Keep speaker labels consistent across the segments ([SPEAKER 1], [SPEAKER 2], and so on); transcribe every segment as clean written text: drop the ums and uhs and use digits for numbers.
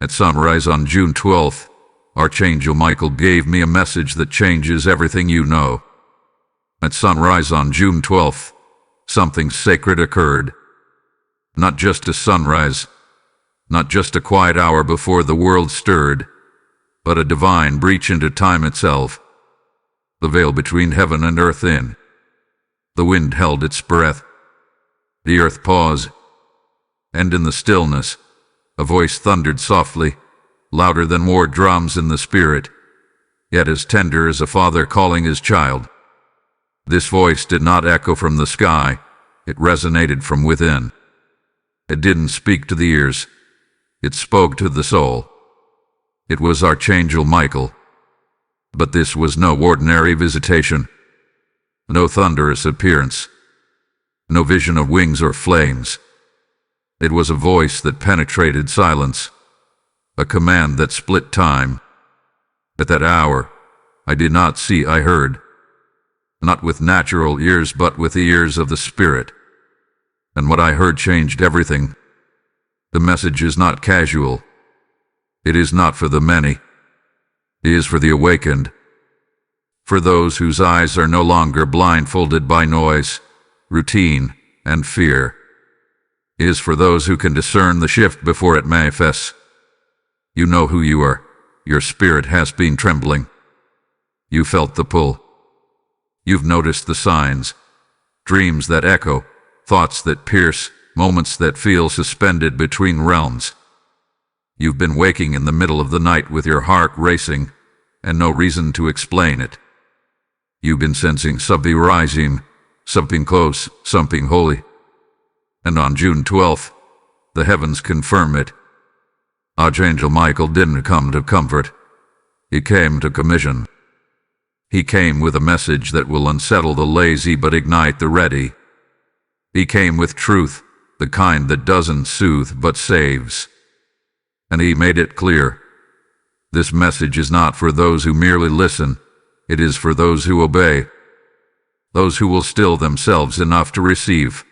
[SPEAKER 1] At sunrise on June 12th, Archangel Michael gave me a message that changes everything you know. At sunrise on June 12th, something sacred occurred. Not just a sunrise, not just a quiet hour before the world stirred, but a divine breach into time itself. The veil between heaven and earth in. The wind held its breath. The earth paused. And in the stillness, a voice thundered softly, louder than war drums in the spirit, yet as tender as a father calling his child. This voice did not echo from the sky, it resonated from within. It didn't speak to the ears, it spoke to the soul. It was Archangel Michael. But this was no ordinary visitation, no thunderous appearance, no vision of wings or flames. It was a voice that penetrated silence, a command that split time. At that hour, I did not see, I heard. Not with natural ears, but with the ears of the Spirit. And what I heard changed everything. The message is not casual. It is not for the many. It is for the awakened. For those whose eyes are no longer blindfolded by noise, routine, and fear. It is for those who can discern the shift before it manifests. You know who you are. Your spirit has been trembling. You felt the pull. You've noticed the signs. Dreams that echo, thoughts that pierce, moments that feel suspended between realms. You've been waking in the middle of the night with your heart racing, and no reason to explain it. You've been sensing something rising, something close, something holy. And on June 12th, the heavens confirm it. Archangel Michael didn't come to comfort. He came to commission. He came with a message that will unsettle the lazy but ignite the ready. He came with truth, the kind that doesn't soothe but saves. And he made it clear. This message is not for those who merely listen. It is for those who obey. Those who will still themselves enough to receive.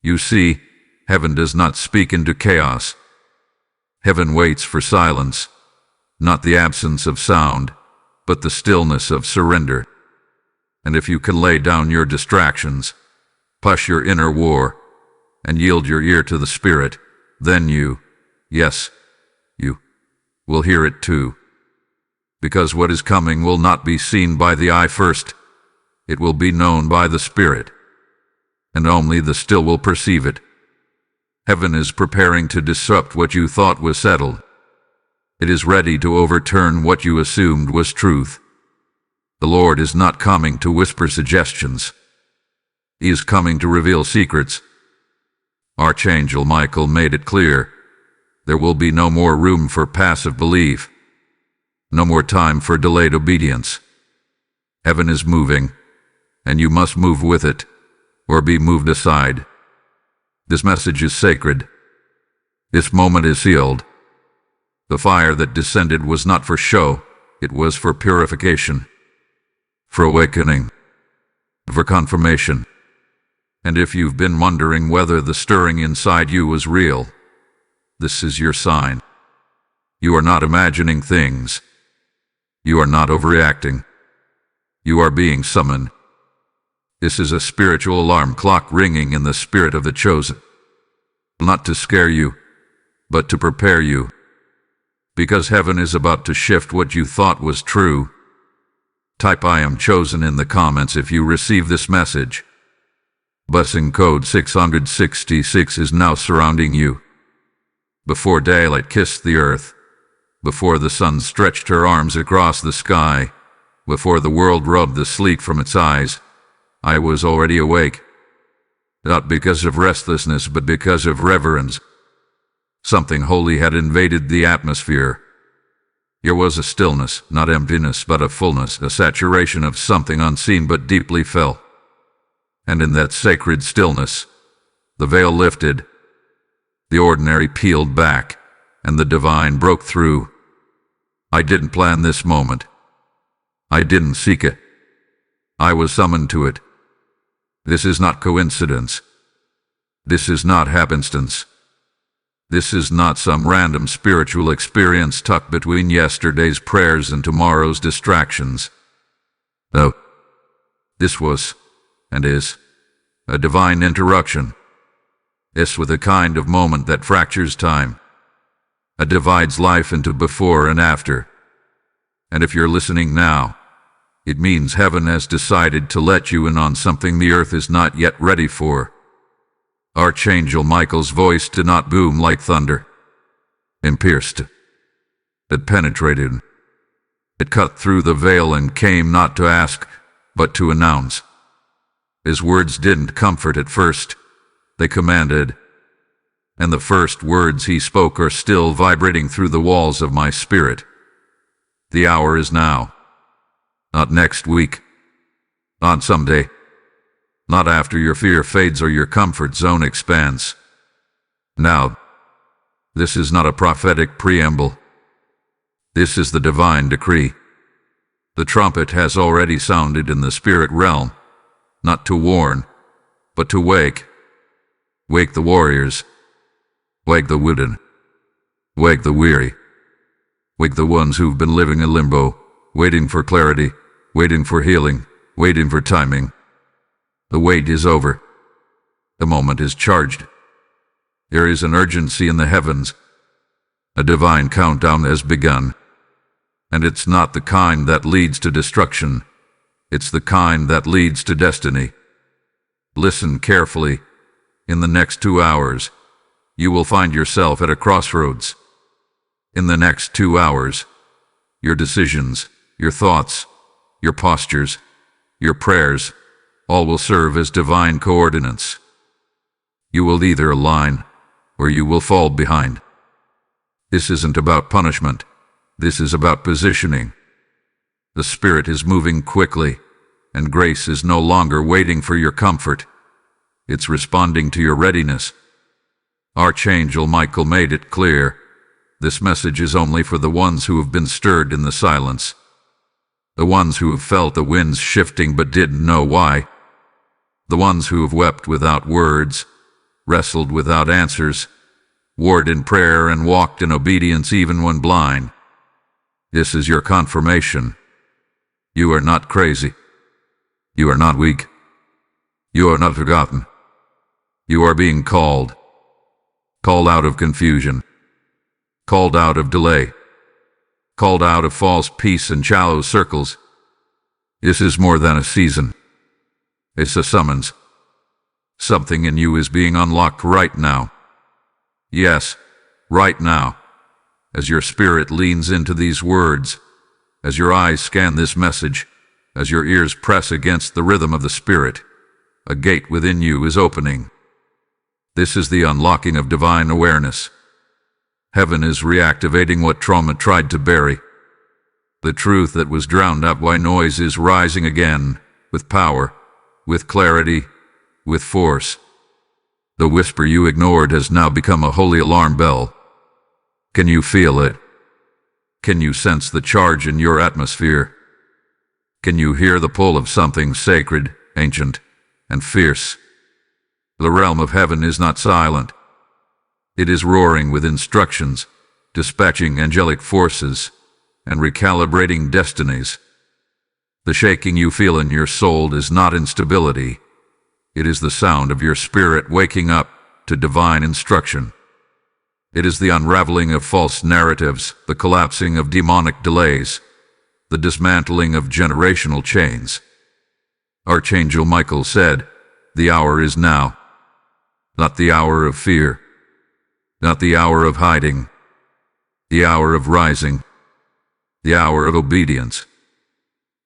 [SPEAKER 1] You see, heaven does not speak into chaos. Heaven waits for silence, not the absence of sound, but the stillness of surrender. And if you can lay down your distractions, push your inner war, and yield your ear to the Spirit, then you, yes, you, will hear it too. Because what is coming will not be seen by the eye first, it will be known by the Spirit. And only the still will perceive it. Heaven is preparing to disrupt what you thought was settled. It is ready to overturn what you assumed was truth. The Lord is not coming to whisper suggestions. He is coming to reveal secrets. Archangel Michael made it clear. There will be no more room for passive belief. No more time for delayed obedience. Heaven is moving, and you must move with it, or be moved aside. This message is sacred. This moment is sealed. The fire that descended was not for show, it was for purification, for awakening, for confirmation. And if you've been wondering whether the stirring inside you was real, this is your sign. You are not imagining things. You are not overreacting. You are being summoned. This is a spiritual alarm clock ringing in the spirit of the chosen. Not to scare you, but to prepare you. Because heaven is about to shift what you thought was true. Type "I am chosen" in the comments if you receive this message. Blessing code 666 is now surrounding you. Before daylight kissed the earth, before the sun stretched her arms across the sky, before the world rubbed the sleet from its eyes, I was already awake. Not because of restlessness, but because of reverence. Something holy had invaded the atmosphere. Here was a stillness, not emptiness, but a fullness, a saturation of something unseen but deeply felt. And in that sacred stillness, the veil lifted, the ordinary peeled back, and the divine broke through. I didn't plan this moment. I didn't seek it. I was summoned to it. This is not coincidence. This is not happenstance. This is not some random spiritual experience tucked between yesterday's prayers and tomorrow's distractions. No, this was, and is, a divine interruption. This with a kind of moment that fractures time. It divides life into before and after. And if you're listening now, it means heaven has decided to let you in on something the earth is not yet ready for. Archangel Michael's voice did not boom like thunder. It pierced. It penetrated. It cut through the veil and came not to ask, but to announce. His words didn't comfort at first. They commanded. And the first words he spoke are still vibrating through the walls of my spirit. The hour is now. Not next week. Not someday. Not after your fear fades or your comfort zone expands. Now, this is not a prophetic preamble. This is the divine decree. The trumpet has already sounded in the spirit realm, not to warn, but to wake. Wake the warriors. Wake the wooden. Wake the weary. Wake the ones who've been living in limbo, waiting for clarity, waiting for healing, waiting for timing. The wait is over. The moment is charged. There is an urgency in the heavens. A divine countdown has begun. And it's not the kind that leads to destruction. It's the kind that leads to destiny. Listen carefully. In the next 2 hours, you will find yourself at a crossroads. In the next 2 hours, your decisions, your thoughts, your postures, your prayers, all will serve as divine coordinates. You will either align, or you will fall behind. This isn't about punishment. This is about positioning. The Spirit is moving quickly, and grace is no longer waiting for your comfort. It's responding to your readiness. Archangel Michael made it clear. This message is only for the ones who have been stirred in the silence. The ones who have felt the winds shifting but didn't know why. The ones who have wept without words, wrestled without answers, warred in prayer and walked in obedience even when blind. This is your confirmation. You are not crazy. You are not weak. You are not forgotten. You are being called. Called out of confusion. Called out of delay. Called out of false peace and shallow circles. This is more than a season. It's a summons. Something in you is being unlocked right now. Yes, right now. As your spirit leans into these words, as your eyes scan this message, as your ears press against the rhythm of the Spirit, a gate within you is opening. This is the unlocking of divine awareness. Heaven is reactivating what trauma tried to bury. The truth that was drowned out by noise is rising again, with power, with clarity, with force. The whisper you ignored has now become a holy alarm bell. Can you feel it? Can you sense the charge in your atmosphere? Can you hear the pull of something sacred, ancient, and fierce? The realm of heaven is not silent. It is roaring with instructions, dispatching angelic forces, and recalibrating destinies. The shaking you feel in your soul is not instability. It is the sound of your spirit waking up to divine instruction. It is the unraveling of false narratives, the collapsing of demonic delays, the dismantling of generational chains. Archangel Michael said, "The hour is now." Not the hour of fear, not the hour of hiding, the hour of rising, the hour of obedience,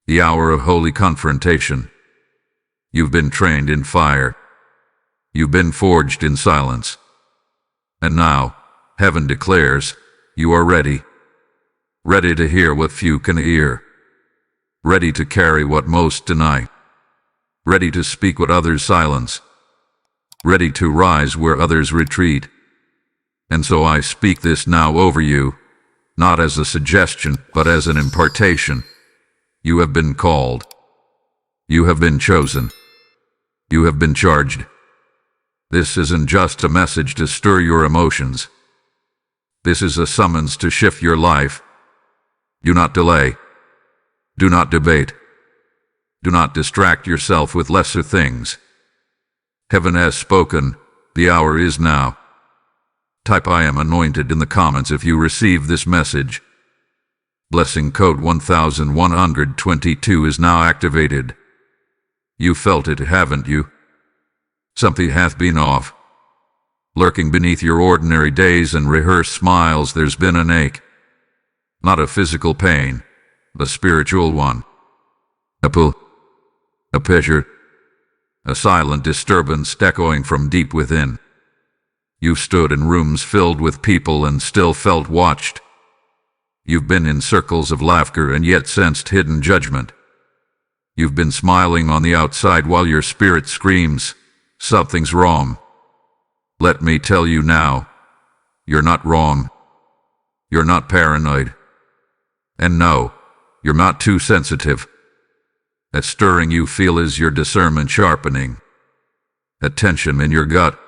[SPEAKER 1] the hour of holy confrontation. You've been trained in fire. You've been forged in silence. And now, heaven declares, you are ready. Ready to hear what few can hear. Ready to carry what most deny. Ready to speak what others silence. Ready to rise where others retreat. And so I speak this now over you, not as a suggestion, but as an impartation. You have been called. You have been chosen. You have been charged. This isn't just a message to stir your emotions. This is a summons to shift your life. Do not delay. Do not debate. Do not distract yourself with lesser things. Heaven has spoken. The hour is now. Type "I am anointed" in the comments if you receive this message. Blessing code 1122 is now activated. You felt it, haven't you? Something hath been off. Lurking beneath your ordinary days and rehearsed smiles, there's been an ache. Not a physical pain, a spiritual one. A pull, a pressure, a silent disturbance echoing from deep within. You've stood in rooms filled with people and still felt watched. You've been in circles of laughter and yet sensed hidden judgment. You've been smiling on the outside while your spirit screams, something's wrong. Let me tell you now, you're not wrong. You're not paranoid. And no, you're not too sensitive. That stirring you feel is your discernment sharpening. That tension in your gut.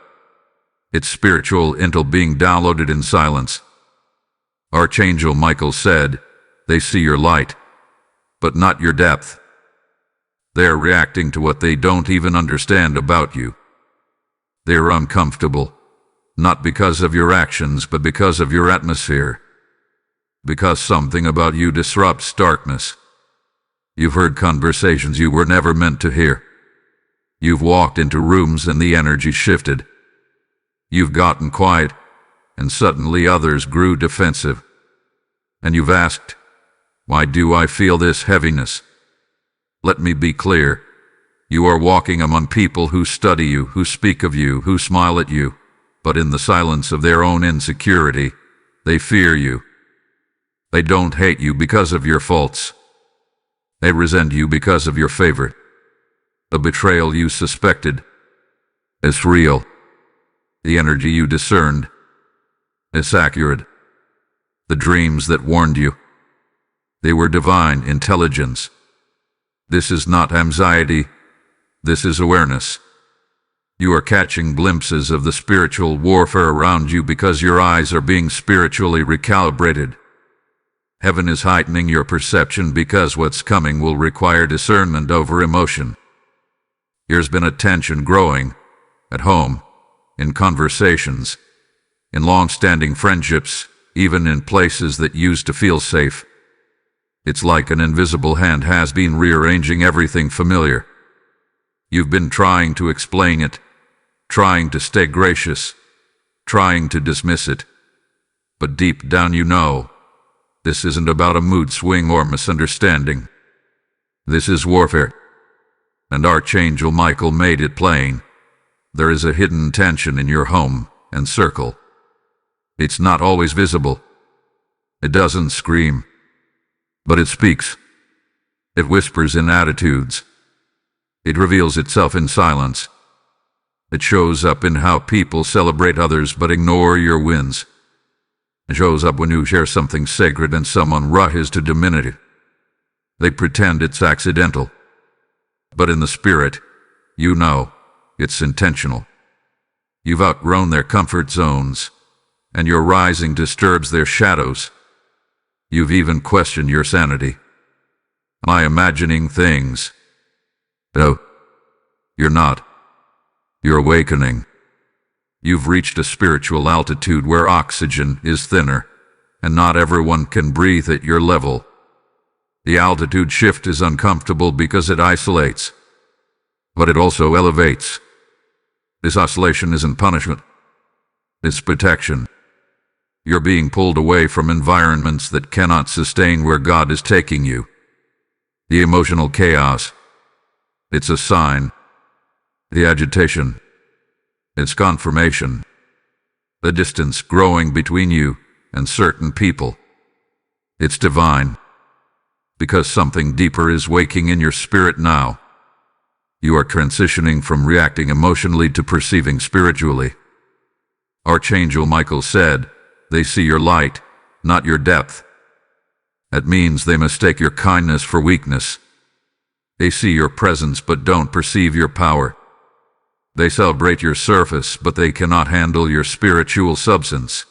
[SPEAKER 1] It's spiritual intel being downloaded in silence. Archangel Michael said, they see your light, but not your depth. They're reacting to what they don't even understand about you. They're uncomfortable, not because of your actions, but because of your atmosphere. Because something about you disrupts darkness. You've heard conversations you were never meant to hear. You've walked into rooms and the energy shifted. You've gotten quiet, and suddenly others grew defensive. And you've asked, why do I feel this heaviness? Let me be clear. You are walking among people who study you, who speak of you, who smile at you, but in the silence of their own insecurity, they fear you. They don't hate you because of your faults. They resent you because of your favor. The betrayal you suspected is real. The energy you discerned is accurate. The dreams that warned you, they were divine intelligence. This is not anxiety. This is awareness. You are catching glimpses of the spiritual warfare around you because your eyes are being spiritually recalibrated. Heaven is heightening your perception because what's coming will require discernment over emotion. There's been a tension growing, at home, in conversations, in long-standing friendships, even in places that used to feel safe. It's like an invisible hand has been rearranging everything familiar. You've been trying to explain it, trying to stay gracious, trying to dismiss it. But deep down you know, this isn't about a mood swing or misunderstanding. This is warfare. And Archangel Michael made it plain. There is a hidden tension in your home and circle. It's not always visible. It doesn't scream. But it speaks. It whispers in attitudes. It reveals itself in silence. It shows up in how people celebrate others but ignore your wins. It shows up when you share something sacred and someone rushes to diminish it. They pretend it's accidental. But in the spirit, you know, it's intentional. You've outgrown their comfort zones, and your rising disturbs their shadows. You've even questioned your sanity. Am I imagining things? No, you're not. You're awakening. You've reached a spiritual altitude where oxygen is thinner, and not everyone can breathe at your level. The altitude shift is uncomfortable because it isolates, but it also elevates. This oscillation isn't punishment. It's protection. You're being pulled away from environments that cannot sustain where God is taking you. The emotional chaos, it's a sign. The agitation, it's confirmation. The distance growing between you and certain people, it's divine. Because something deeper is waking in your spirit now. You are transitioning from reacting emotionally to perceiving spiritually. Archangel Michael said, they see your light, not your depth. That means they mistake your kindness for weakness. They see your presence but don't perceive your power. They celebrate your surface but they cannot handle your spiritual substance.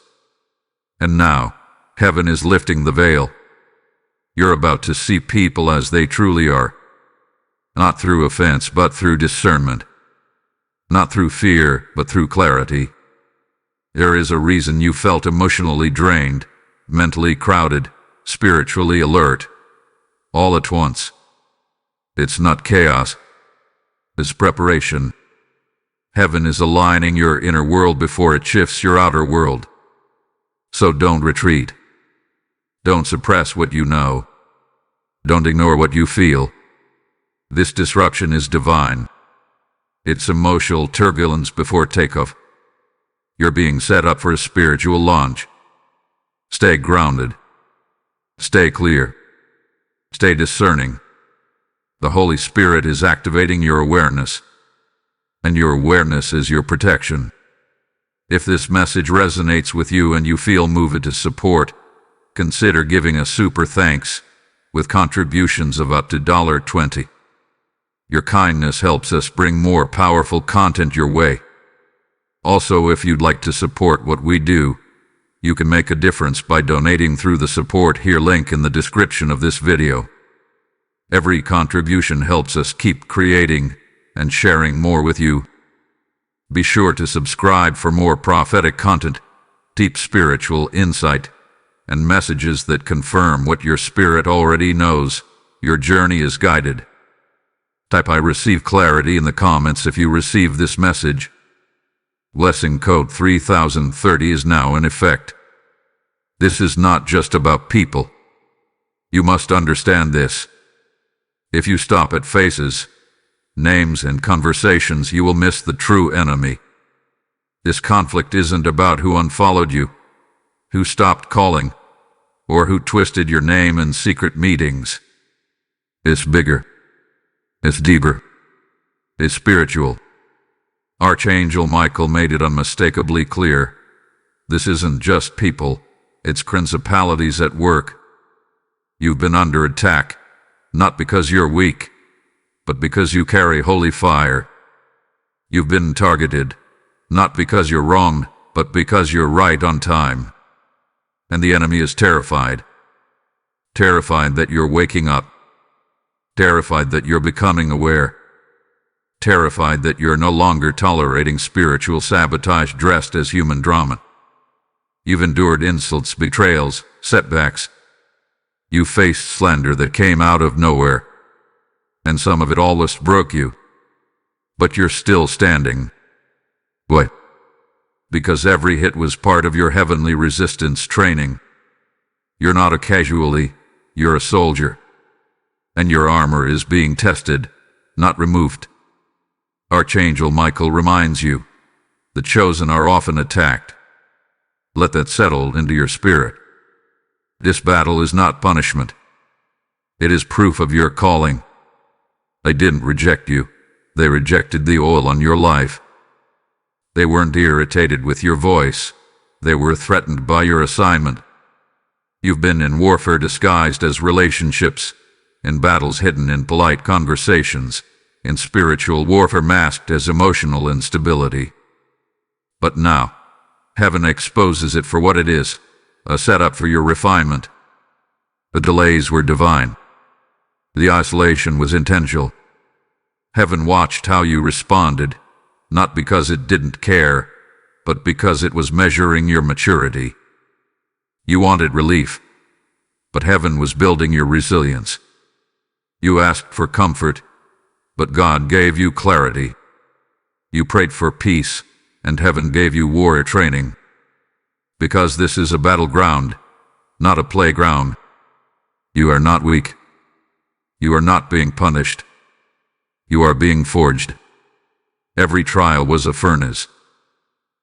[SPEAKER 1] And now, heaven is lifting the veil. You're about to see people as they truly are. Not through offense, but through discernment. Not through fear, but through clarity. There is a reason you felt emotionally drained, mentally crowded, spiritually alert, all at once. It's not chaos. It's preparation. Heaven is aligning your inner world before it shifts your outer world. So don't retreat. Don't suppress what you know. Don't ignore what you feel. This disruption is divine. It's emotional turbulence before takeoff. You're being set up for a spiritual launch. Stay grounded. Stay clear. Stay discerning. The Holy Spirit is activating your awareness, and your awareness is your protection. If this message resonates with you and you feel moved to support, consider giving a super thanks with contributions of up to $20. Your kindness helps us bring more powerful content your way. Also, if you'd like to support what we do, you can make a difference by donating through the Support Here link in the description of this video. Every contribution helps us keep creating and sharing more with you. Be sure to subscribe for more prophetic content, deep spiritual insight, and messages that confirm what your spirit already knows. Your journey is guided. Type "I receive clarity" in the comments if you receive this message. Blessing code 3030 is now in effect. This is not just about people. You must understand this. If you stop at faces, names, and conversations, you will miss the true enemy. This conflict isn't about who unfollowed you, who stopped calling, or who twisted your name in secret meetings. It's bigger. It's deeper. It's spiritual. Archangel Michael made it unmistakably clear. This isn't just people, it's principalities at work. You've been under attack, not because you're weak, but because you carry holy fire. You've been targeted, not because you're wrong, but because you're right on time. And the enemy is terrified. Terrified that you're waking up. Terrified that you're becoming aware. Terrified that you're no longer tolerating spiritual sabotage dressed as human drama. You've endured insults, betrayals, setbacks. You faced slander that came out of nowhere, and some of it almost broke you. But you're still standing. Why? Because every hit was part of your heavenly resistance training. You're not a casualty, you're a soldier. And your armor is being tested, not removed. Archangel Michael reminds you, the chosen are often attacked. Let that settle into your spirit. This battle is not punishment. It is proof of your calling. They didn't reject you. They rejected the oil on your life. They weren't irritated with your voice. They were threatened by your assignment. You've been in warfare disguised as relationships, in battles hidden in polite conversations, in spiritual warfare masked as emotional instability. But now, heaven exposes it for what it is, a setup for your refinement. The delays were divine. The isolation was intentional. Heaven watched how you responded, not because it didn't care, but because it was measuring your maturity. You wanted relief, but heaven was building your resilience. You asked for comfort, but God gave you clarity. You prayed for peace, and heaven gave you warrior training. Because this is a battleground, not a playground. You are not weak. You are not being punished. You are being forged. Every trial was a furnace.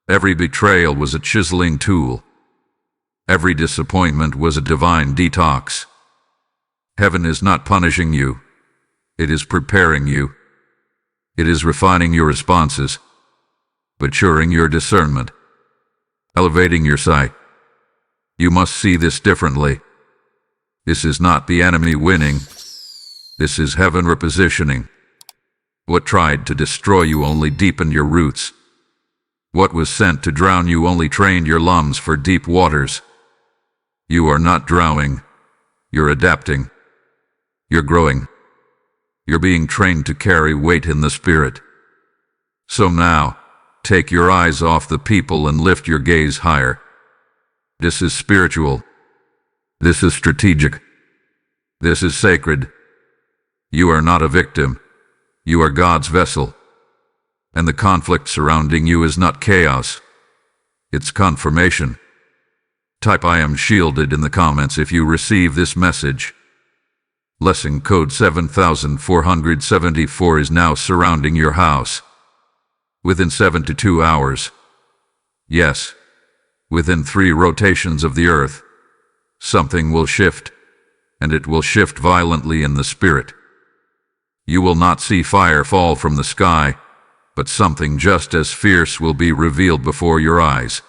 [SPEAKER 1] Every betrayal was a chiseling tool. Every disappointment was a divine detox. Heaven is not punishing you. It is preparing you. It is refining your responses, maturing your discernment, elevating your sight. You must see this differently. This is not the enemy winning. This is heaven repositioning. What tried to destroy you only deepened your roots. What was sent to drown you only trained your lungs for deep waters. You are not drowning. You're adapting. You're growing. You're being trained to carry weight in the spirit. So now, take your eyes off the people and lift your gaze higher. This is spiritual. This is strategic. This is sacred. You are not a victim. You are God's vessel. And the conflict surrounding you is not chaos. It's confirmation. Type "I am shielded" in the comments if you receive this message. Blessing code 7474 is now surrounding your house. Within 72 hours. Yes, within 3 rotations of the earth, something will shift, and it will shift violently in the spirit. You will not see fire fall from the sky, but something just as fierce will be revealed before your eyes.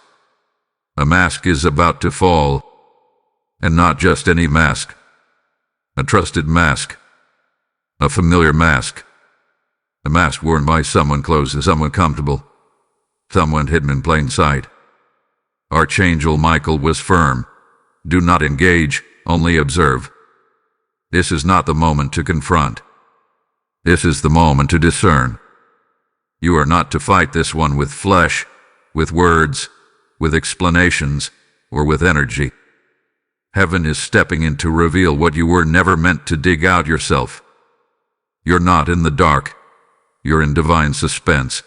[SPEAKER 1] A mask is about to fall, and not just any mask. A trusted mask. A familiar mask. A mask worn by someone close to someone comfortable. Someone hidden in plain sight. Archangel Michael was firm. Do not engage, only observe. This is not the moment to confront. This is the moment to discern. You are not to fight this one with flesh, with words, with explanations, or with energy. Heaven is stepping in to reveal what you were never meant to dig out yourself. You're not in the dark. You're in divine suspense.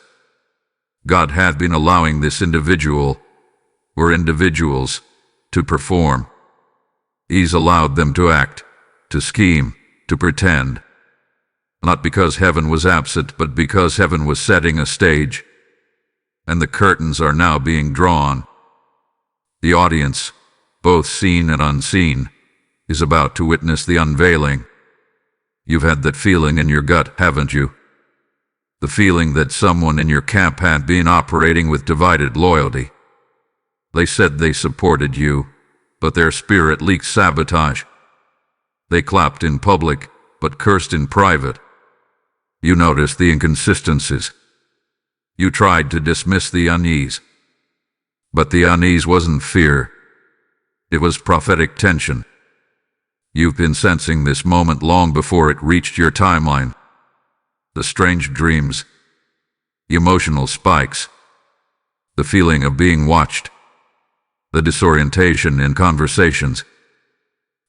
[SPEAKER 1] God had been allowing this individual, or individuals, to perform. He's allowed them to act, to scheme, to pretend. Not because heaven was absent, but because heaven was setting a stage. And the curtains are now being drawn. The audience, both seen and unseen, is about to witness the unveiling. You've had that feeling in your gut, haven't you? The feeling that someone in your camp had been operating with divided loyalty. They said they supported you, but their spirit leaked sabotage. They clapped in public, but cursed in private. You noticed the inconsistencies. You tried to dismiss the unease. But the unease wasn't fear. It was prophetic tension. You've been sensing this moment long before it reached your timeline. The strange dreams, the emotional spikes, the feeling of being watched, the disorientation in conversations.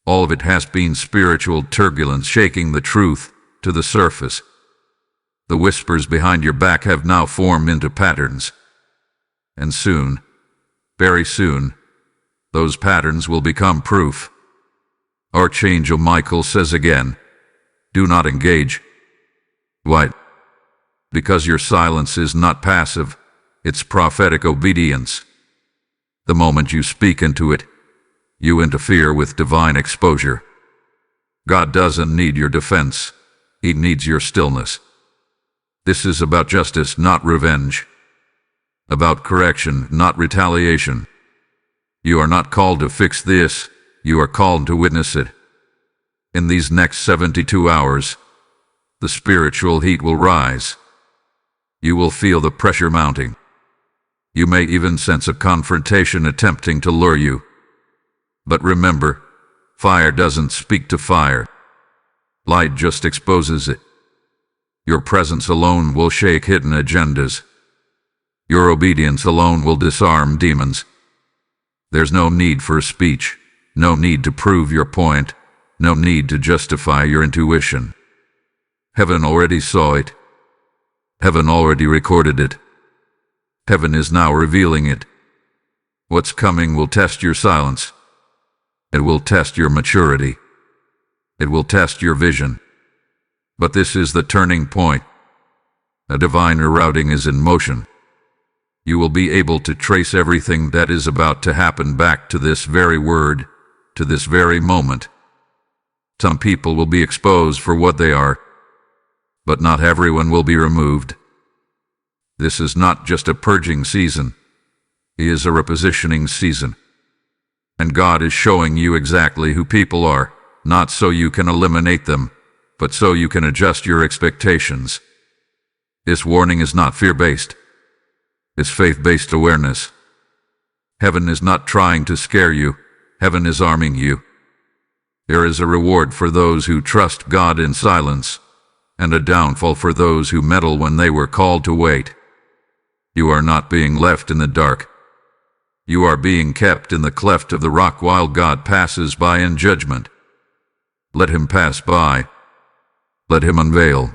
[SPEAKER 1] All of it has been spiritual turbulence shaking the truth to the surface. The whispers behind your back have now formed into patterns. And soon, very soon, those patterns will become proof. Archangel Michael says again, do not engage. Why? Because your silence is not passive, it's prophetic obedience. The moment you speak into it, you interfere with divine exposure. God doesn't need your defense, He needs your stillness. This is about justice, not revenge. About correction, not retaliation. You are not called to fix this, you are called to witness it. In these next 72 hours, the spiritual heat will rise. You will feel the pressure mounting. You may even sense a confrontation attempting to lure you. But remember, fire doesn't speak to fire. Light just exposes it. Your presence alone will shake hidden agendas. Your obedience alone will disarm demons. There's no need for speech, no need to prove your point, no need to justify your intuition. Heaven already saw it. Heaven already recorded it. Heaven is now revealing it. What's coming will test your silence. It will test your maturity. It will test your vision. But this is the turning point. A divine rerouting is in motion. You will be able to trace everything that is about to happen back to this very word, to this very moment. Some people will be exposed for what they are, but not everyone will be removed. This is not just a purging season. It is a repositioning season. And God is showing you exactly who people are, not so you can eliminate them, but so you can adjust your expectations. This warning is not fear-based. It's faith-based awareness. Heaven is not trying to scare you. Heaven is arming you. There is a reward for those who trust God in silence, and a downfall for those who meddle when they were called to wait. You are not being left in the dark. You are being kept in the cleft of the rock while God passes by in judgment. Let him pass by. Let him unveil.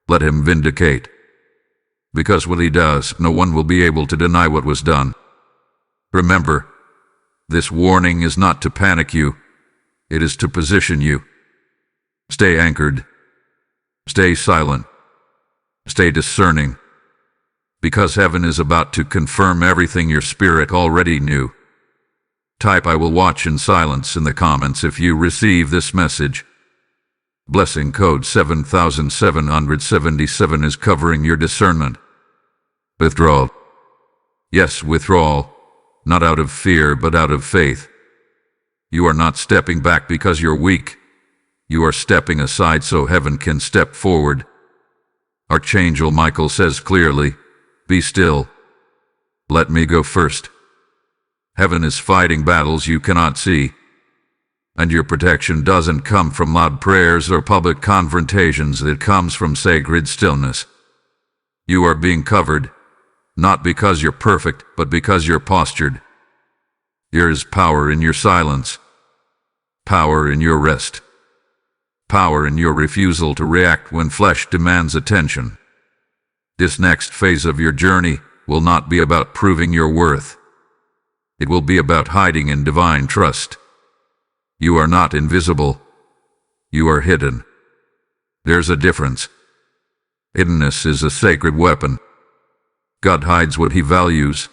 [SPEAKER 1] Let him vindicate. Because when he does, no one will be able to deny what was done. Remember, this warning is not to panic you. It is to position you. Stay anchored. Stay silent. Stay discerning. Because heaven is about to confirm everything your spirit already knew. Type "I will watch in silence" in the comments if you receive this message. Blessing code 7777 is covering your discernment. Withdrawal. Yes, withdrawal. Not out of fear, but out of faith. You are not stepping back because you're weak. You are stepping aside so heaven can step forward. Archangel Michael says clearly, "Be still. Let me go first." Heaven is fighting battles you cannot see. And your protection doesn't come from loud prayers or public confrontations. It comes from sacred stillness. You are being covered, not because you're perfect, but because you're postured. There is power in your silence. Power in your rest. Power in your refusal to react when flesh demands attention. This next phase of your journey will not be about proving your worth. It will be about hiding in divine trust. You are not invisible. You are hidden. There's a difference. Hiddenness is a sacred weapon. God hides what he values.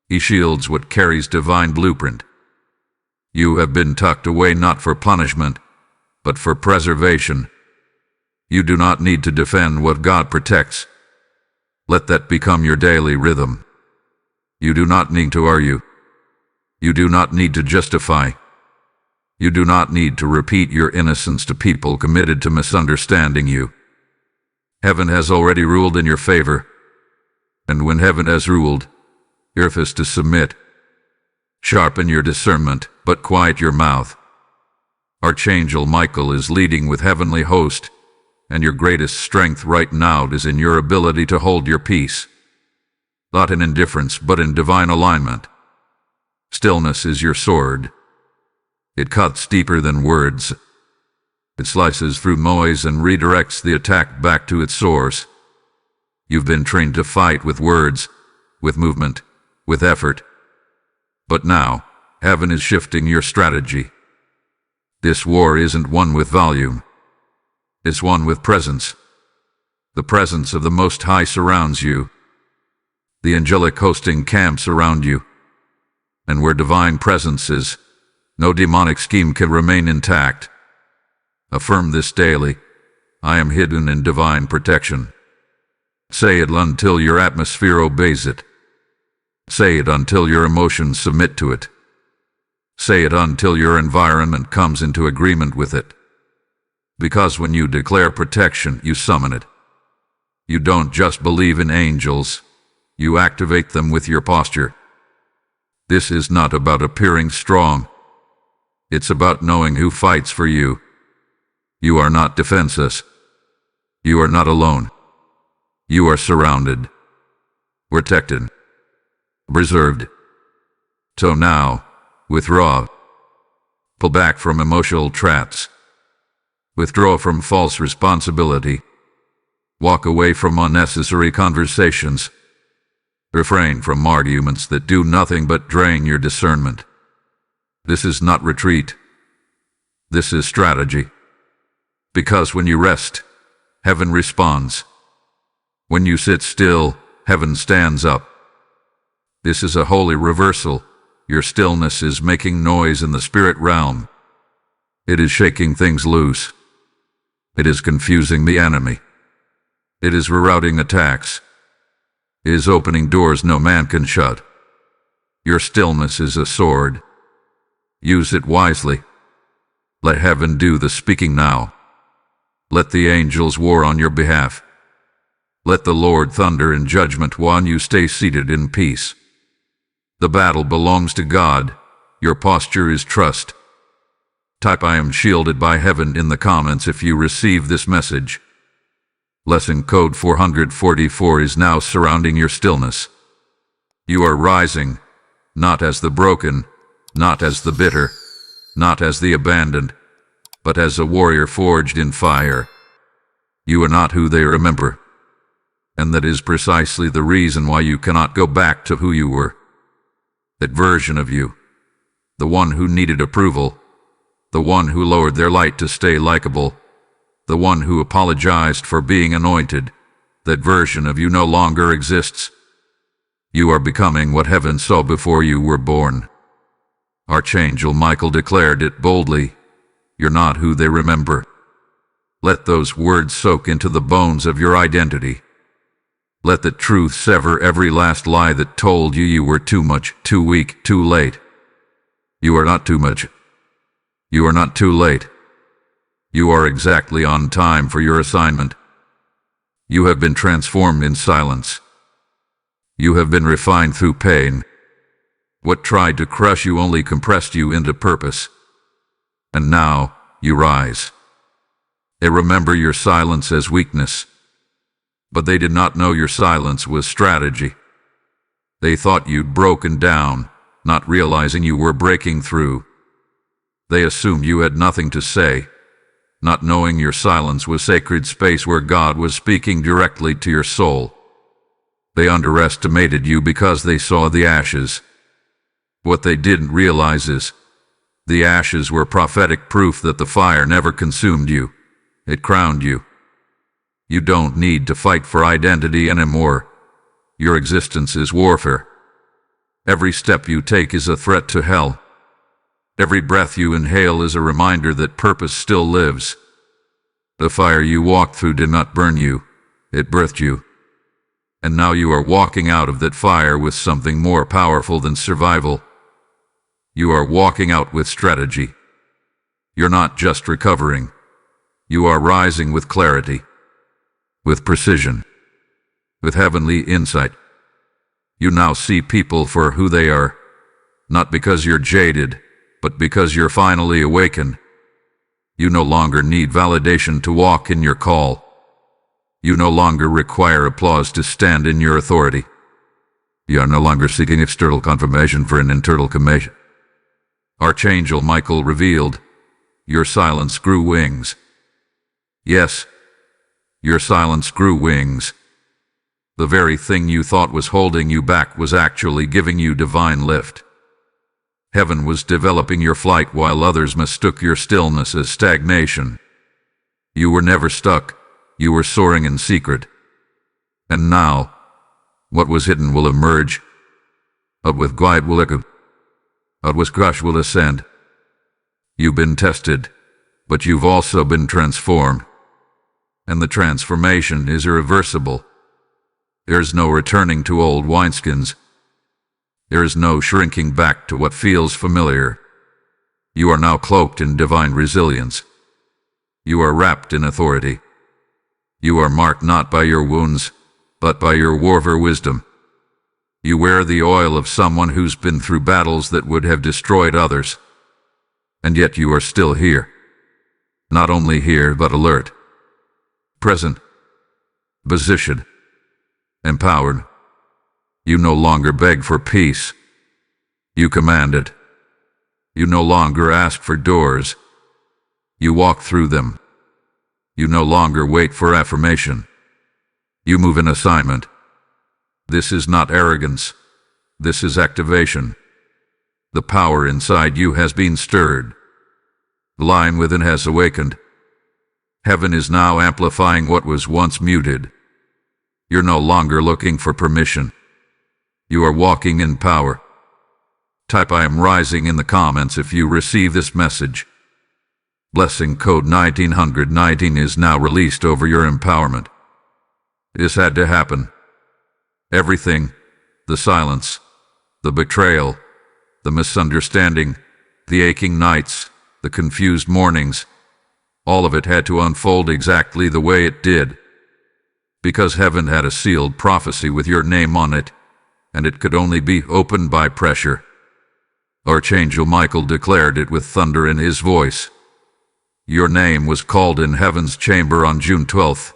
[SPEAKER 1] He shields what carries divine blueprint. You have been tucked away not for punishment, but for preservation. You do not need to defend what God protects. Let that become your daily rhythm. You do not need to argue. You do not need to justify. You do not need to repeat your innocence to people committed to misunderstanding you. Heaven has already ruled in your favor. And when heaven has ruled, your fist to submit. Sharpen your discernment, but quiet your mouth. Archangel Michael is leading with heavenly host, and your greatest strength right now is in your ability to hold your peace. Not in indifference, but in divine alignment. Stillness is your sword. It cuts deeper than words. It slices through noise and redirects the attack back to its source. You've been trained to fight with words, with movement, with effort. But now, heaven is shifting your strategy. This war isn't one with volume. It's one with presence. The presence of the Most High surrounds you. The angelic hosting camps around you. And where divine presence is, no demonic scheme can remain intact. Affirm this daily. I am hidden in divine protection. Say it until your atmosphere obeys it. Say it until your emotions submit to it. Say it until your environment comes into agreement with it. Because when you declare protection, you summon it. You don't just believe in angels, you activate them with your posture. This is not about appearing strong. It's about knowing who fights for you. You are not defenseless. You are not alone. You are surrounded, protected, preserved. So now, withdraw. Pull back from emotional traps. Withdraw from false responsibility. Walk away from unnecessary conversations. Refrain from arguments that do nothing but drain your discernment. This is not retreat. This is strategy. Because when you rest, heaven responds. When you sit still, heaven stands up. This is a holy reversal. Your stillness is making noise in the spirit realm. It is shaking things loose. It is confusing the enemy. It is rerouting attacks. It is opening doors no man can shut. Your stillness is a sword. Use it wisely. Let heaven do the speaking now. Let the angels war on your behalf. Let the Lord thunder in judgment while you stay seated in peace. The battle belongs to God, Your posture is trust. Type I am shielded by heaven in the comments if you receive this message. Lesson code 444 is now surrounding your stillness. You are rising, not as the broken, not as the bitter, not as the abandoned, but as a warrior forged in fire. You are not who they remember. And that is precisely the reason why you cannot go back to who you were. That version of you, the one who needed approval, the one who lowered their light to stay likable, the one who apologized for being anointed, that version of you no longer exists. You are becoming what heaven saw before you were born. Archangel Michael declared it boldly. You're not who they remember. Let those words soak into the bones of your identity. Let the truth sever every last lie that told you you were too much, too weak, too late. You are not too much. You are not too late. You are exactly on time for your assignment. You have been transformed in silence. You have been refined through pain. What tried to crush you only compressed you into purpose. And now you rise. They remember your silence as weakness. But they did not know your silence was strategy. They thought you'd broken down, not realizing you were breaking through. They assumed you had nothing to say, not knowing your silence was sacred space where God was speaking directly to your soul. They underestimated you because they saw the ashes. What they didn't realize is, the ashes were prophetic proof that the fire never consumed you. It crowned you. You don't need to fight for identity anymore. Your existence is warfare. Every step you take is a threat to hell. Every breath you inhale is a reminder that purpose still lives. The fire you walked through did not burn you. It birthed you. And now you are walking out of that fire with something more powerful than survival. You are walking out with strategy. You're not just recovering. You are rising with clarity, with precision, with heavenly insight. You now see people for who they are, not because you're jaded, but because you're finally awakened. You no longer need validation to walk in your call. You no longer require applause to stand in your authority. You are no longer seeking external confirmation for an internal command. Archangel Michael revealed, your silence grew wings. Yes, your silence grew wings. The very thing you thought was holding you back was actually giving you divine lift. Heaven was developing your flight while others mistook your stillness as stagnation. You were never stuck. You were soaring in secret. And now, what was hidden will emerge. What with quiet will echo. What was crushed will ascend. You've been tested, but you've also been transformed. And the transformation is irreversible. There is no returning to old wineskins. There is no shrinking back to what feels familiar. You are now cloaked in divine resilience. You are wrapped in authority. You are marked not by your wounds, but by your warfare wisdom. You wear the oil of someone who's been through battles that would have destroyed others. And yet you are still here. Not only here, but alert, present, positioned, empowered. You no longer beg for peace. You command it. You no longer ask for doors. You walk through them. You no longer wait for affirmation. You move in assignment. This is not arrogance. This is activation. The power inside you has been stirred. The lion within has awakened. Heaven is now amplifying what was once muted. You're no longer looking for permission. You are walking in power. Type I am rising in the comments if you receive this message. Blessing code 1919 is now released over your empowerment. This had to happen. Everything, the silence, the betrayal, the misunderstanding, the aching nights, the confused mornings, all of it had to unfold exactly the way it did. Because heaven had a sealed prophecy with your name on it, and it could only be opened by pressure. Archangel Michael declared it with thunder in his voice. Your name was called in heaven's chamber on June 12th.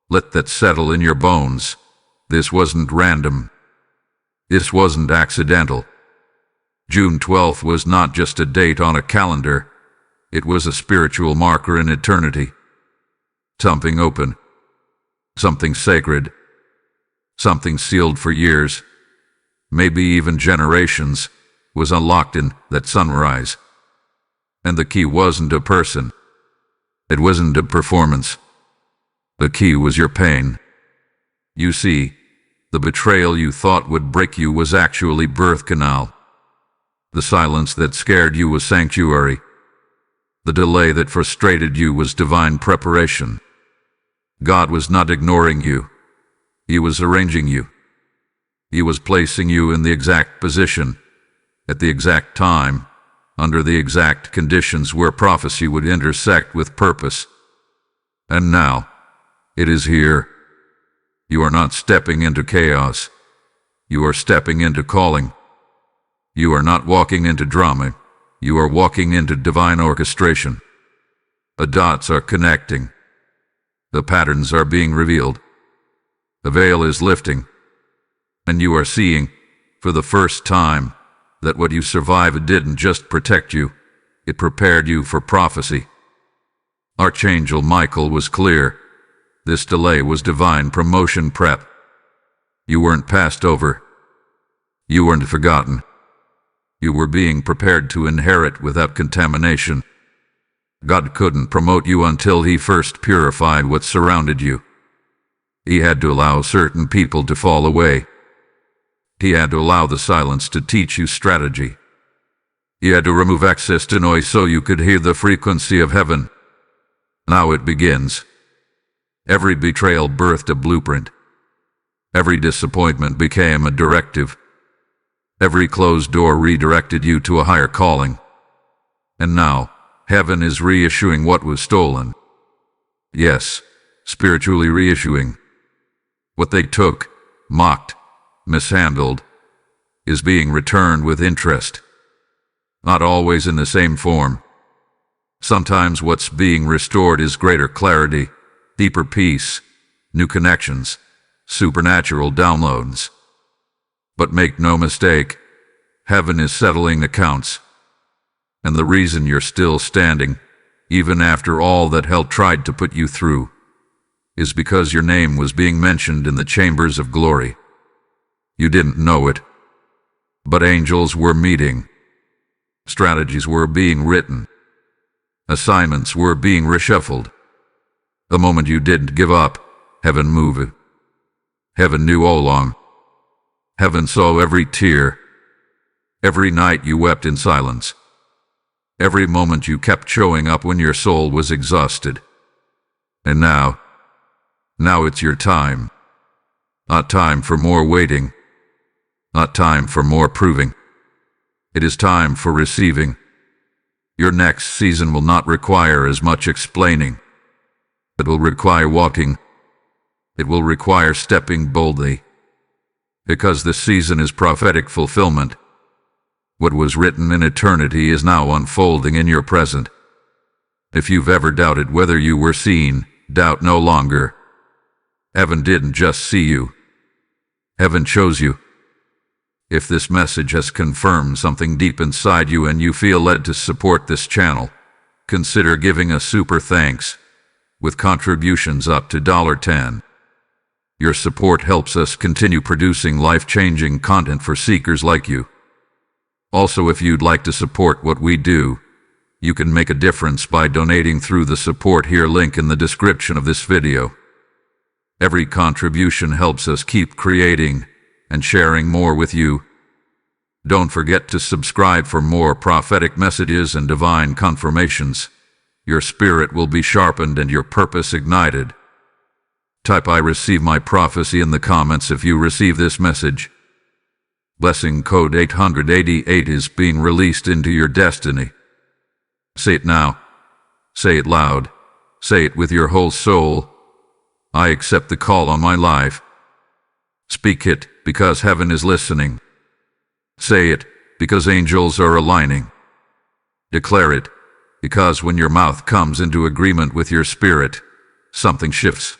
[SPEAKER 1] Let that settle in your bones. This wasn't random. This wasn't accidental. June 12th was not just a date on a calendar. It was a spiritual marker in eternity. Something open. Something sacred. Something sealed for years, maybe even generations, was unlocked in that sunrise. And the key wasn't a person. It wasn't a performance. The key was your pain. You see, the betrayal you thought would break you was actually birth canal. The silence that scared you was sanctuary. The delay that frustrated you was divine preparation. God was not ignoring you. He was arranging you. He was placing you in the exact position, at the exact time, under the exact conditions where prophecy would intersect with purpose. And now, it is here. You are not stepping into chaos. You are stepping into calling. You are not walking into drama. You are walking into divine orchestration. The dots are connecting. The patterns are being revealed. The veil is lifting. And you are seeing, for the first time, that what you survived didn't just protect you, it prepared you for prophecy. Archangel Michael was clear. This delay was divine promotion prep. You weren't passed over. You weren't forgotten. You were being prepared to inherit without contamination. God couldn't promote you until He first purified what surrounded you. He had to allow certain people to fall away. He had to allow the silence to teach you strategy. He had to remove access to noise so you could hear the frequency of heaven. Now it begins. Every betrayal birthed a blueprint. Every disappointment became a directive. Every closed door redirected you to a higher calling. And now, heaven is reissuing what was stolen. Yes, spiritually reissuing. What they took, mocked, mishandled, is being returned with interest. Not always in the same form. Sometimes what's being restored is greater clarity, deeper peace, new connections, supernatural downloads. But make no mistake, heaven is settling accounts. And the reason you're still standing, even after all that hell tried to put you through, is because your name was being mentioned in the chambers of glory. You didn't know it, but angels were meeting. Strategies were being written. Assignments were being reshuffled. The moment you didn't give up, heaven moved. Heaven knew all along. Heaven saw every tear. Every night you wept in silence. Every moment you kept showing up when your soul was exhausted. And now it's your time. Not time for more waiting. Not time for more proving. It is time for receiving. Your next season will not require as much explaining. It will require walking. It will require stepping boldly. Because this season is prophetic fulfillment. What was written in eternity is now unfolding in your present. If you've ever doubted whether you were seen, doubt no longer. Heaven didn't just see you. Heaven chose you. If this message has confirmed something deep inside you and you feel led to support this channel, consider giving a super thanks, with contributions up to $10. Your support helps us continue producing life-changing content for seekers like you. Also, if you'd like to support what we do, you can make a difference by donating through the Support Here link in the description of this video. Every contribution helps us keep creating and sharing more with you. Don't forget to subscribe for more prophetic messages and divine confirmations. Your spirit will be sharpened and your purpose ignited. Type "I receive my prophecy" in the comments if you receive this message. Blessing code 888 is being released into your destiny. Say it now. Say it loud. Say it with your whole soul. I accept the call on my life. Speak it, because heaven is listening. Say it, because angels are aligning. Declare it, because when your mouth comes into agreement with your spirit, something shifts.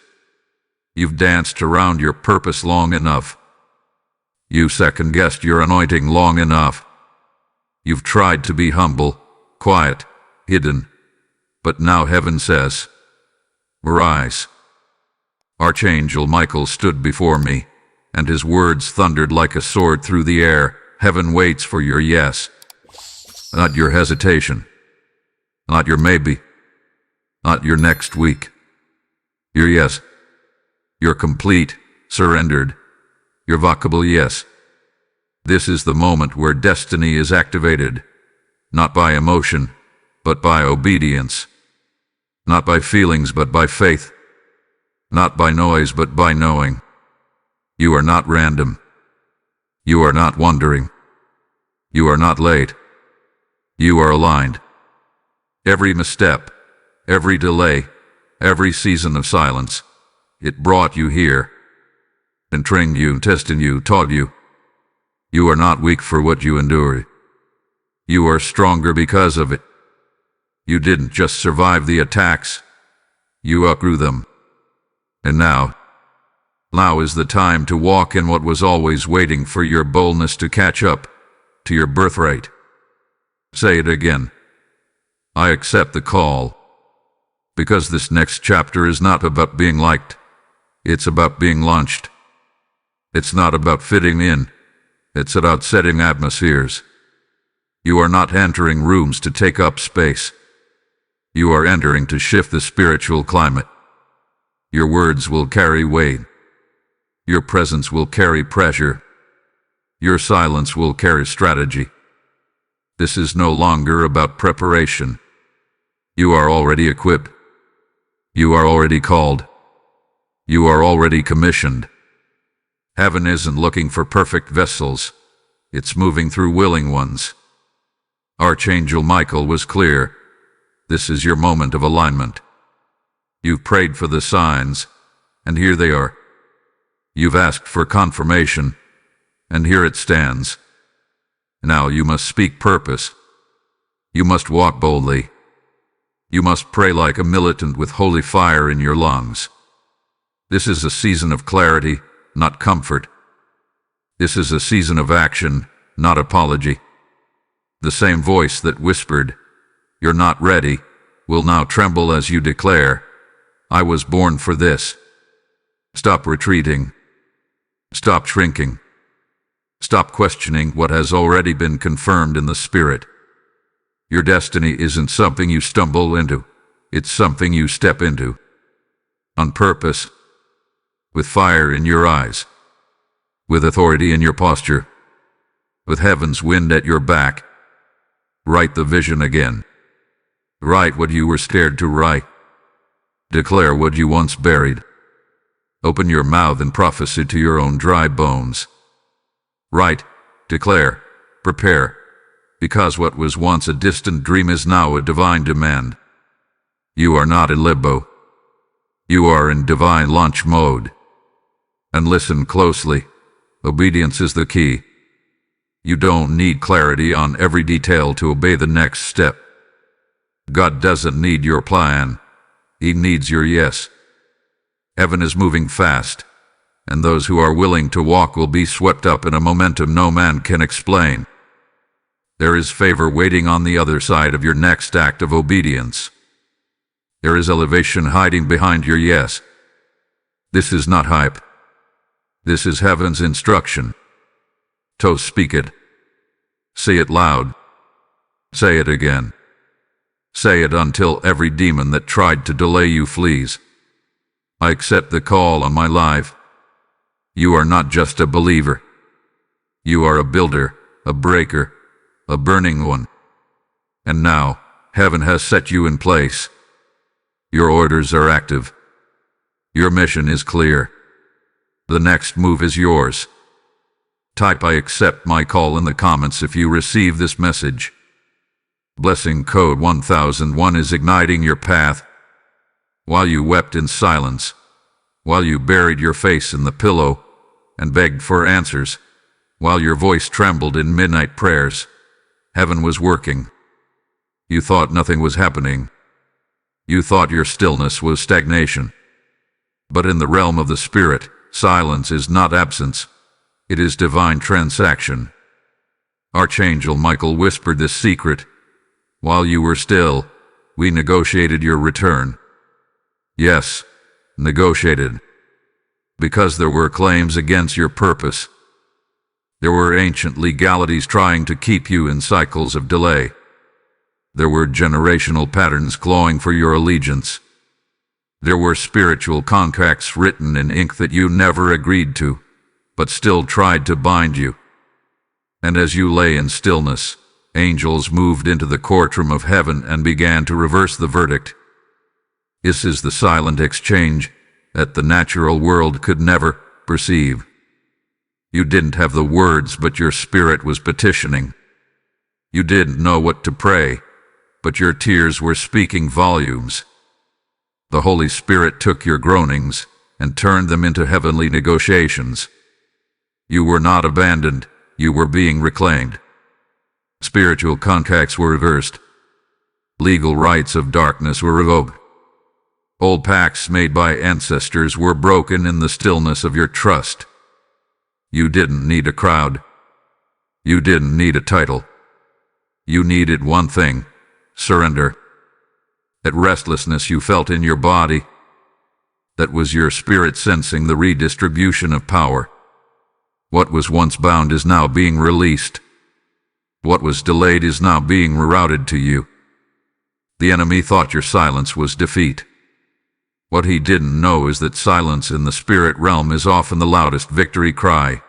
[SPEAKER 1] You've danced around your purpose long enough. You second-guessed your anointing long enough. You've tried to be humble, quiet, hidden, but now heaven says, "Arise." Archangel Michael stood before me, and his words thundered like a sword through the air. Heaven waits for your yes, not your hesitation, not your maybe, not your next week. Your yes, your complete, surrendered, your vocable yes. This is the moment where destiny is activated, not by emotion, but by obedience, not by feelings, but by faith, not by noise, but by knowing. You are not random. You are not wandering. You are not late. You are aligned. Every misstep, every delay, every season of silence, it brought you here, and trained you, tested you, taught you. You are not weak for what you endured. You are stronger because of it. You didn't just survive the attacks, you outgrew them. And now is the time to walk in what was always waiting for your boldness to catch up to your birthright. Say it again. I accept the call. Because this next chapter is not about being liked. It's about being launched. It's not about fitting in. It's about setting atmospheres. You are not entering rooms to take up space. You are entering to shift the spiritual climate. Your words will carry weight. Your presence will carry pressure. Your silence will carry strategy. This is no longer about preparation. You are already equipped. You are already called. You are already commissioned. Heaven isn't looking for perfect vessels. It's moving through willing ones. Archangel Michael was clear. This is your moment of alignment. You've prayed for the signs, and here they are. You've asked for confirmation, and here it stands. Now you must speak purpose. You must walk boldly. You must pray like a militant with holy fire in your lungs. This is a season of clarity, not comfort. This is a season of action, not apology. The same voice that whispered, "You're not ready," will now tremble as you declare, "I was born for this." Stop retreating. Stop shrinking. Stop questioning what has already been confirmed in the Spirit. Your destiny isn't something you stumble into. It's something you step into. On purpose. With fire in your eyes. With authority in your posture. With heaven's wind at your back. Write the vision again. Write what you were scared to write. Declare what you once buried. Open your mouth and prophesy to your own dry bones. Write, declare, prepare, because what was once a distant dream is now a divine demand. You are not in limbo. You are in divine launch mode. And listen closely. Obedience is the key. You don't need clarity on every detail to obey the next step. God doesn't need your plan. He needs your yes. Heaven is moving fast, and those who are willing to walk will be swept up in a momentum no man can explain. There is favor waiting on the other side of your next act of obedience. There is elevation hiding behind your yes. This is not hype. This is heaven's instruction. So speak it. Say it loud. Say it again. Say it until every demon that tried to delay you flees. I accept the call on my life. You are not just a believer. You are a builder, a breaker, a burning one. And now, heaven has set you in place. Your orders are active. Your mission is clear. The next move is yours. Type "I accept my call" in the comments if you receive this message. Blessing code 1001 is igniting your path. While you wept in silence, while you buried your face in the pillow and begged for answers, While your voice trembled in midnight prayers, heaven was working. You thought nothing was happening. You thought your stillness was stagnation. But in the realm of the spirit, silence is not absence. It is divine transaction. Archangel Michael whispered this secret. While you were still, we negotiated your return. Yes, negotiated. Because there were claims against your purpose. There were ancient legalities trying to keep you in cycles of delay. There were generational patterns clawing for your allegiance. There were spiritual contracts written in ink that you never agreed to, but still tried to bind you. And as you lay in stillness, angels moved into the courtroom of heaven and began to reverse the verdict. This is the silent exchange that the natural world could never perceive. You didn't have the words, but your spirit was petitioning. You didn't know what to pray, but your tears were speaking volumes. The Holy Spirit took your groanings and turned them into heavenly negotiations. You were not abandoned, you were being reclaimed. Spiritual contracts were reversed. Legal rights of darkness were revoked. Old pacts made by ancestors were broken in the stillness of your trust. You didn't need a crowd. You didn't need a title. You needed one thing: surrender. That restlessness you felt in your body, that was your spirit sensing the redistribution of power. What was once bound is now being released. What was delayed is now being rerouted to you. The enemy thought your silence was defeat. What he didn't know is that silence in the spirit realm is often the loudest victory cry.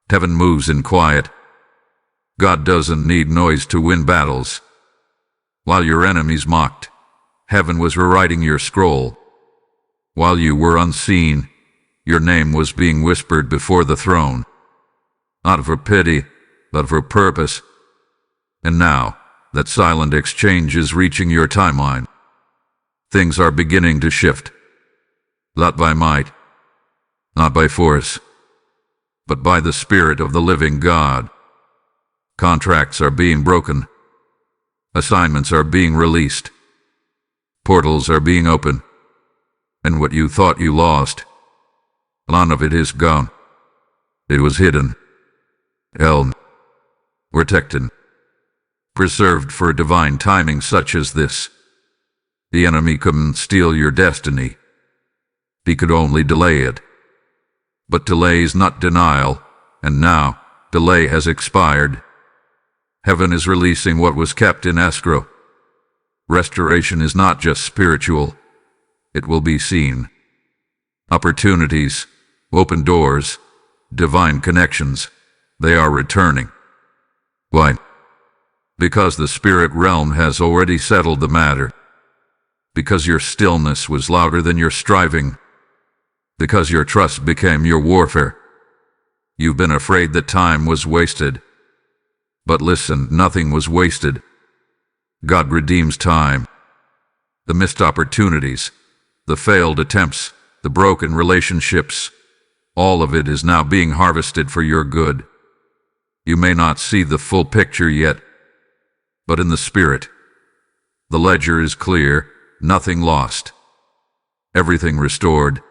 [SPEAKER 1] Heaven moves in quiet. God doesn't need noise to win battles. While your enemies mocked, heaven was rewriting your scroll. While you were unseen, your name was being whispered before the throne. Not for pity, but for purpose. And now, that silent exchange is reaching your timeline. Things are beginning to shift. Not by might, not by force, but by the Spirit of the living God. Contracts are being broken. Assignments are being released. Portals are being opened. And what you thought you lost, none of it is gone. It was hidden, held, protected, preserved for divine timing such as this. The enemy couldn't steal your destiny. He could only delay it. But delay is not denial, and now delay has expired. Heaven is releasing what was kept in escrow. Restoration is not just spiritual, it will be seen. Opportunities, open doors, divine connections, they are returning. Why? Because the spirit realm has already settled the matter. Because your stillness was louder than your striving. Because your trust became your warfare. You've been afraid that time was wasted. But listen, nothing was wasted. God redeems time. The missed opportunities, the failed attempts, the broken relationships, all of it is now being harvested for your good. You may not see the full picture yet, but in the spirit, the ledger is clear, nothing lost, everything restored.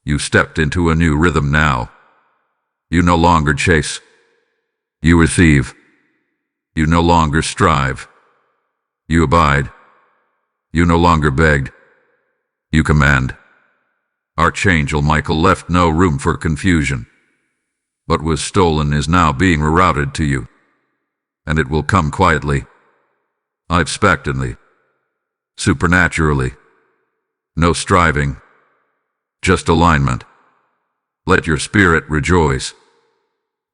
[SPEAKER 1] You stepped into a new rhythm now. You no longer chase. You receive. You no longer strive. You abide. You no longer begged. You command. Archangel Michael left no room for confusion. What was stolen is now being rerouted to you. And it will come quietly, unexpectedly, supernaturally. No striving, just alignment. Let your spirit rejoice,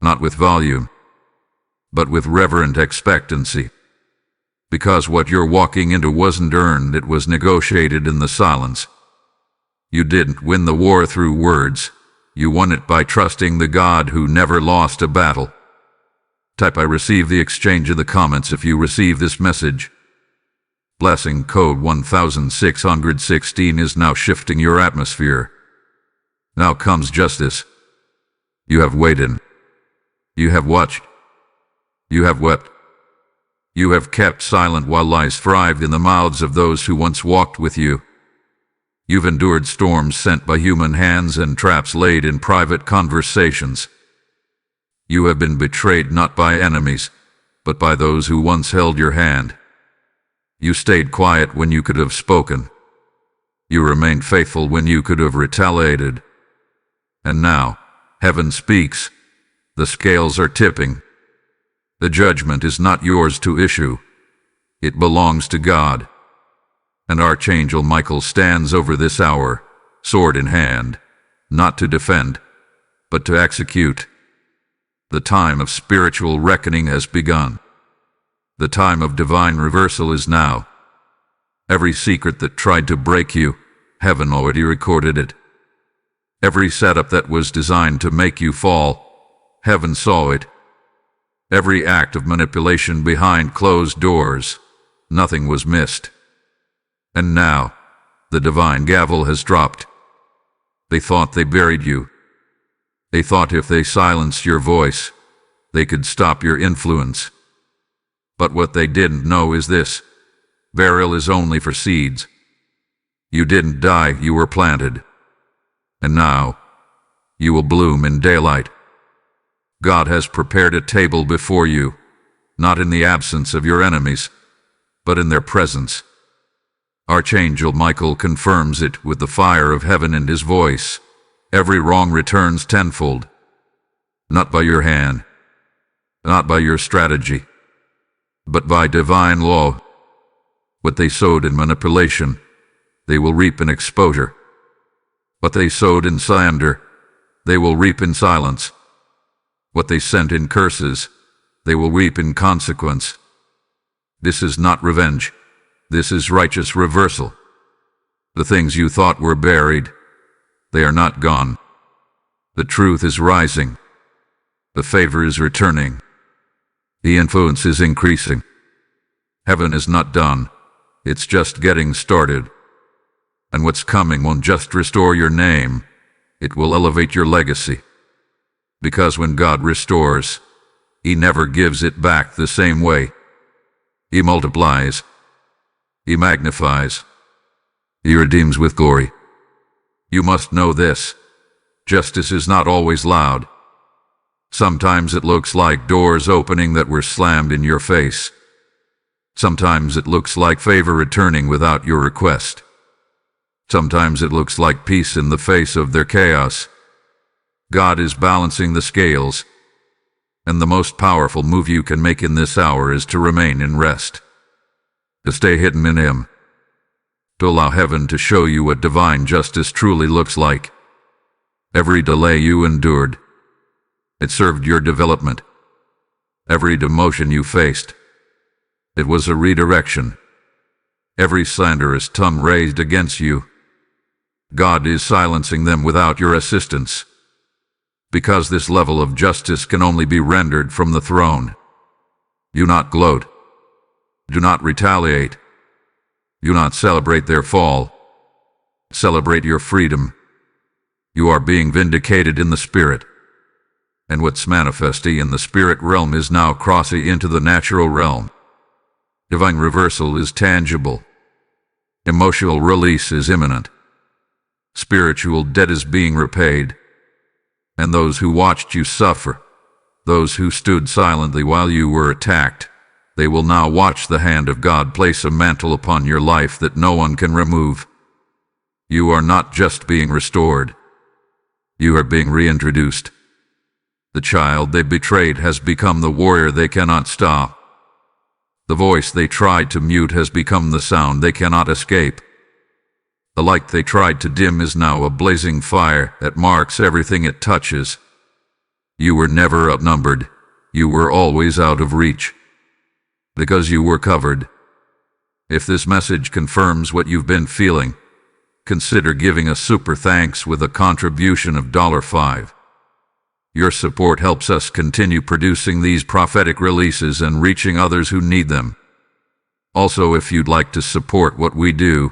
[SPEAKER 1] not with volume, but with reverent expectancy. Because what you're walking into wasn't earned, it was negotiated in the silence. You didn't win the war through words. You won it by trusting the God who never lost a battle. Type "I receive" the exchange in the comments if you receive this message. Blessing code 1616 is now shifting your atmosphere. Now comes justice. You have waited. You have watched. You have wept. You have kept silent while lies thrived in the mouths of those who once walked with you. You've endured storms sent by human hands and traps laid in private conversations. You have been betrayed not by enemies, but by those who once held your hand. You stayed quiet when you could have spoken. You remained faithful when you could have retaliated. And now, heaven speaks. The scales are tipping. The judgment is not yours to issue. It belongs to God. And Archangel Michael stands over this hour, sword in hand, not to defend, but to execute. The time of spiritual reckoning has begun. The time of divine reversal is now. Every secret that tried to break you, heaven already recorded it. Every setup that was designed to make you fall, heaven saw it. Every act of manipulation behind closed doors, nothing was missed. And now, the divine gavel has dropped. They thought they buried you. They thought if they silenced your voice, they could stop your influence. But what they didn't know is this: burial is only for seeds. You didn't die, you were planted. And now, you will bloom in daylight. God has prepared a table before you, not in the absence of your enemies, but in their presence. Archangel Michael confirms it with the fire of heaven in his voice. Every wrong returns tenfold. Not by your hand, not by your strategy, but by divine law. What they sowed in manipulation, they will reap in exposure. What they sowed in slander, they will reap in silence. What they sent in curses, they will reap in consequence. This is not revenge. This is righteous reversal. The things you thought were buried, they are not gone. The truth is rising. The favor is returning. The influence is increasing. Heaven is not done. It's just getting started. And what's coming won't just restore your name. It will elevate your legacy. Because when God restores, He never gives it back the same way. He multiplies. He magnifies. He redeems with glory. You must know this: justice is not always loud. Sometimes it looks like doors opening that were slammed in your face. Sometimes it looks like favor returning without your request. Sometimes it looks like peace in the face of their chaos. God is balancing the scales, and the most powerful move you can make in this hour is to remain in rest. To stay hidden in Him. To allow heaven to show you what divine justice truly looks like. Every delay you endured, it served your development. Every demotion you faced, it was a redirection. Every slanderous tongue raised against you, God is silencing them without your assistance. Because this level of justice can only be rendered from the throne. Do not gloat. Do not retaliate. Do not celebrate their fall. Celebrate your freedom. You are being vindicated in the Spirit. And what's manifesting in the spirit realm is now crossing into the natural realm. Divine reversal is tangible. Emotional release is imminent. Spiritual debt is being repaid. And those who watched you suffer, those who stood silently while you were attacked, they will now watch the hand of God place a mantle upon your life that no one can remove. You are not just being restored. You are being reintroduced. The child they betrayed has become the warrior they cannot stop. The voice they tried to mute has become the sound they cannot escape. The light they tried to dim is now a blazing fire that marks everything it touches. You were never outnumbered. You were always out of reach. Because you were covered. If this message confirms what you've been feeling, consider giving a super thanks with a contribution of $5. Your support helps us continue producing these prophetic releases and reaching others who need them. Also, if you'd like to support what we do,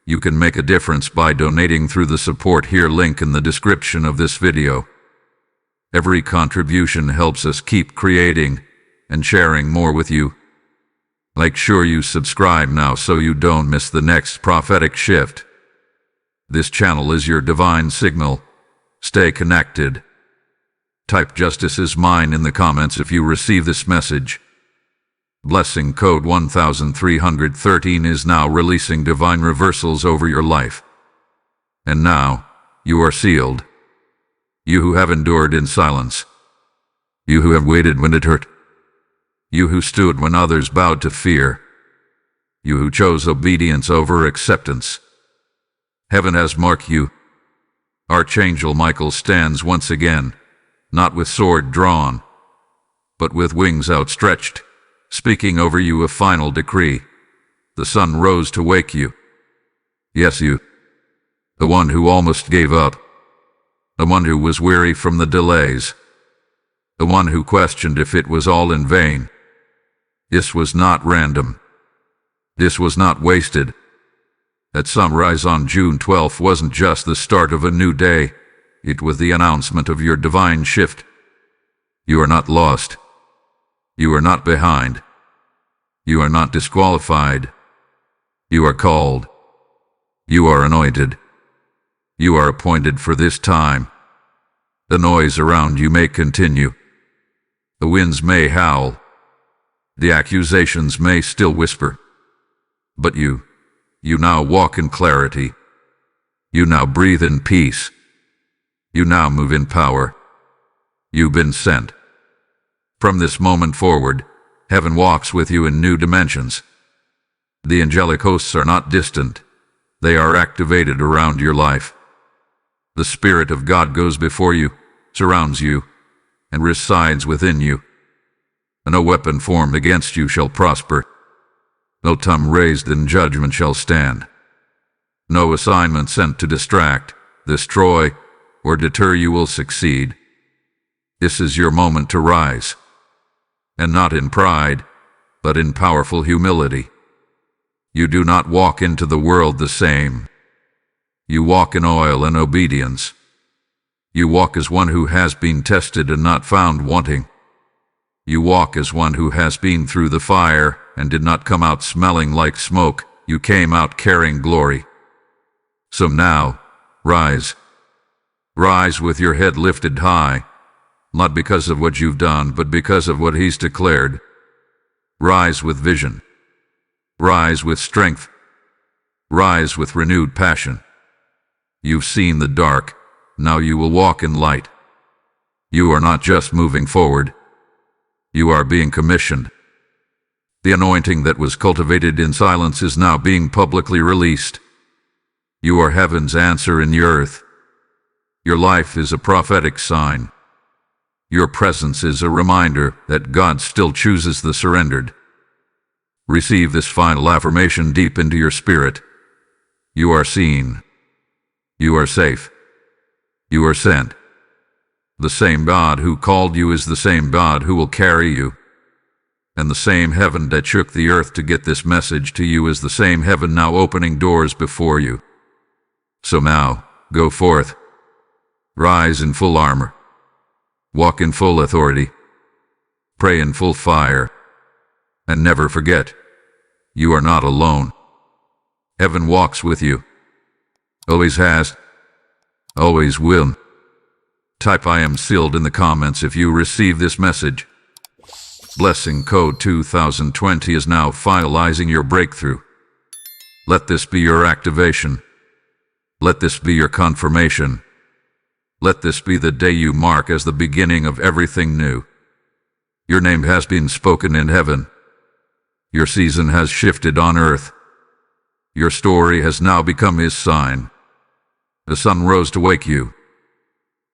[SPEAKER 1] you can make a difference by donating through the Support Here link in the description of this video. Every contribution helps us keep creating and sharing more with you. Make sure you subscribe now so you don't miss the next prophetic shift. This channel is your divine signal. Stay connected. Type "Justice is mine" in the comments if you receive this message. Blessing code 1313 is now releasing divine reversals over your life. And now, you are sealed. You who have endured in silence. You who have waited when it hurt. You who stood when others bowed to fear. You who chose obedience over acceptance. Heaven has marked you. Archangel Michael stands once again, not with sword drawn, but with wings outstretched, speaking over you a final decree. The sun rose to wake you. Yes, you. The one who almost gave up. The one who was weary from the delays. The one who questioned if it was all in vain. This was not random. This was not wasted. That sunrise on June 12th wasn't just the start of a new day. It was the announcement of your divine shift. You are not lost. You are not behind. You are not disqualified. You are called. You are anointed. You are appointed for this time. The noise around you may continue. The winds may howl. The accusations may still whisper. But you now walk in clarity. You now breathe in peace. You now move in power. You've been sent. From this moment forward, heaven walks with you in new dimensions. The angelic hosts are not distant. They are activated around your life. The Spirit of God goes before you, surrounds you, and resides within you. No weapon formed against you shall prosper. No tongue raised in judgment shall stand. No assignment sent to distract, destroy, or deter you will succeed. This is your moment to rise. And not in pride, but in powerful humility. You do not walk into the world the same. You walk in oil and obedience. You walk as one who has been tested and not found wanting. You walk as one who has been through the fire and did not come out smelling like smoke. You came out carrying glory. So now, rise. Rise with your head lifted high, not because of what you've done, but because of what He's declared. Rise with vision. Rise with strength. Rise with renewed passion. You've seen the dark, now you will walk in light. You are not just moving forward. You are being commissioned. The anointing that was cultivated in silence is now being publicly released. You are heaven's answer in the earth. Your life is a prophetic sign. Your presence is a reminder that God still chooses the surrendered. Receive this final affirmation deep into your spirit. You are seen. You are safe. You are sent. The same God who called you is the same God who will carry you. And the same heaven that shook the earth to get this message to you is the same heaven now opening doors before you. So now, go forth. Rise in full armor. Walk in full authority. Pray in full fire. And never forget, you are not alone. Heaven walks with you. Always has. Always will. Type "I am sealed" in the comments if you receive this message. Blessing code 2020 is now finalizing your breakthrough. Let this be your activation. Let this be your confirmation. Let this be the day you mark as the beginning of everything new. Your name has been spoken in heaven. Your season has shifted on earth. Your story has now become His sign. The sun rose to wake you.